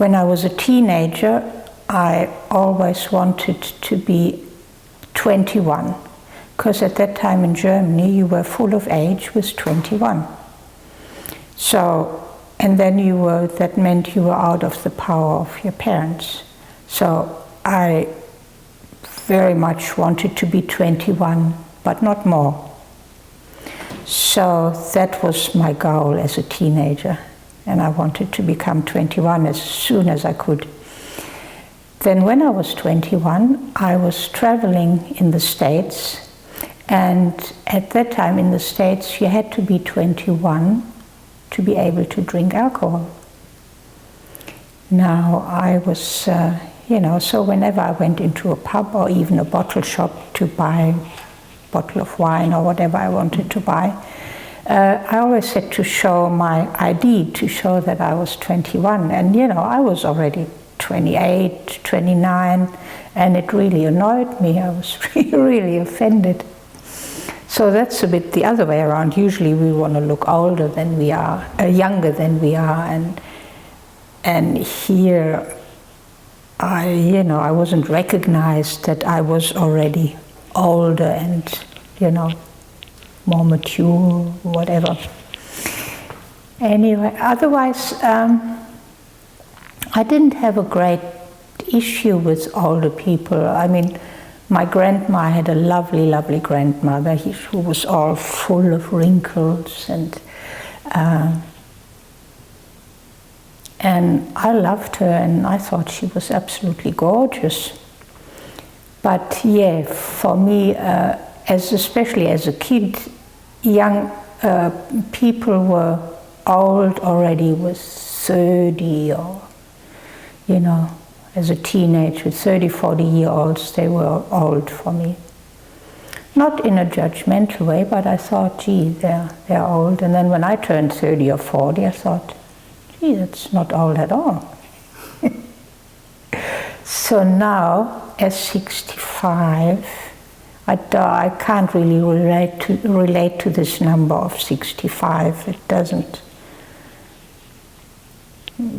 when I was a teenager, I always wanted to be 21, because at that time in Germany you were full of age with 21. So, and then that meant you were out of the power of your parents. So I very much wanted to be 21, but not more. So that was my goal as a teenager, and I wanted to become 21 as soon as I could. Then when I was 21, I was traveling in the States, and at that time in the States you had to be 21 to be able to drink alcohol. Now I was, so whenever I went into a pub or even a bottle shop to buy a bottle of wine or whatever I wanted to buy, I always had to show my ID to show that I was 21. And I was already 28, 29, and it really annoyed me. I was really offended. So that's a bit the other way around. Usually we want to look older than we are, younger than we are, and here I wasn't recognized that I was already older and more mature, whatever. Anyway, otherwise I didn't have a great issue with older people. I mean, my grandma had a lovely, lovely grandmother who was all full of wrinkles, and I loved her, and I thought she was absolutely gorgeous. But yeah, for me, especially as a kid, young people were old already with 30 or, as a teenager, 30, 40-year-olds, they were old for me. Not in a judgmental way, but I thought, gee, they're old. And then when I turned 30 or 40, I thought, gee, that's not old at all. So now, at 65, I can't really relate to this number of 65.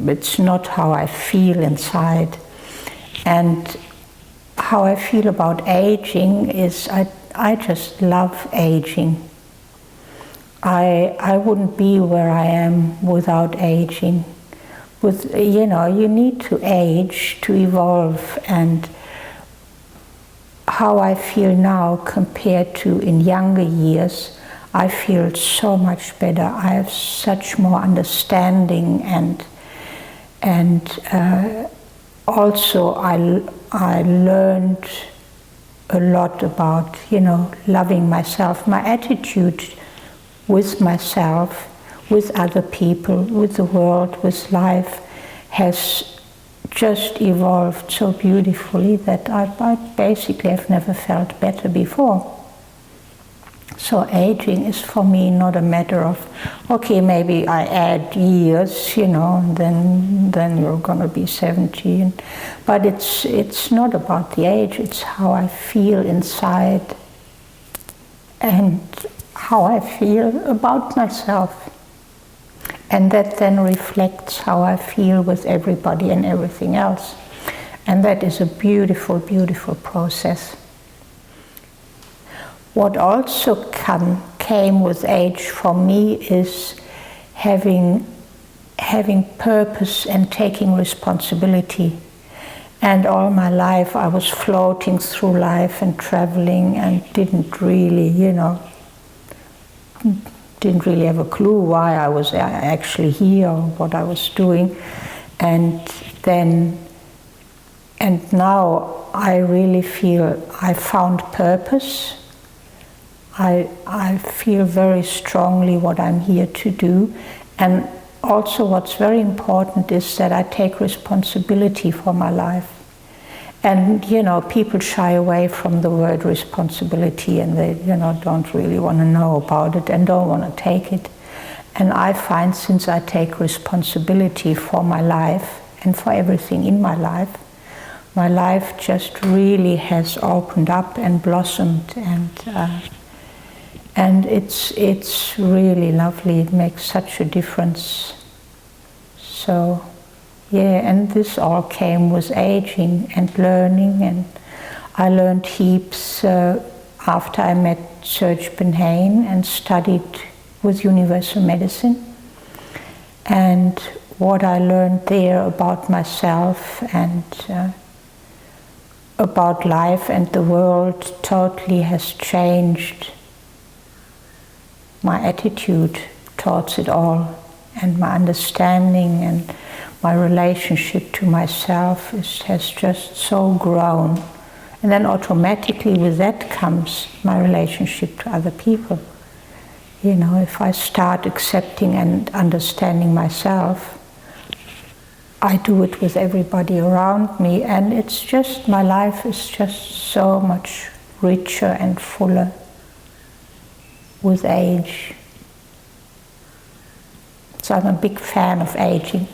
It's not how I feel inside. And how I feel about aging is I just love aging. I wouldn't be where I am without aging. You need to age to evolve, and how I feel now compared to in younger years, I feel so much better. I have such more understanding, and also I learned a lot about, loving myself. My attitude with myself, with other people, with the world, with life has just evolved so beautifully that I basically have never felt better before. So aging is for me not a matter of, okay, maybe I add years, then you're gonna be 70. But it's not about the age, it's how I feel inside and how I feel about myself. And that then reflects how I feel with everybody and everything else. And that is a beautiful, beautiful process. What also came with age for me is having purpose and taking responsibility. And all my life I was floating through life and traveling and didn't really have a clue why I was actually here or what I was doing. And now I really feel I found purpose. I feel very strongly what I'm here to do. And also what's very important is that I take responsibility for my life. And people shy away from the word responsibility, and they don't really want to know about it and don't want to take it. And I find, since I take responsibility for my life and for everything in my life just really has opened up and blossomed, and it's really lovely. It makes such a difference. So Yeah, and this all came with aging and learning, and I learned heaps after I met Serge Ben-Hain and studied with universal medicine. And what I learned there about myself and about life and the world totally has changed my attitude towards it all, and my understanding and my relationship to myself has just so grown. And then automatically with that comes my relationship to other people. You know, if I start accepting and understanding myself, I do it with everybody around me, and it's just, my life is just so much richer and fuller with age. So I'm a big fan of aging.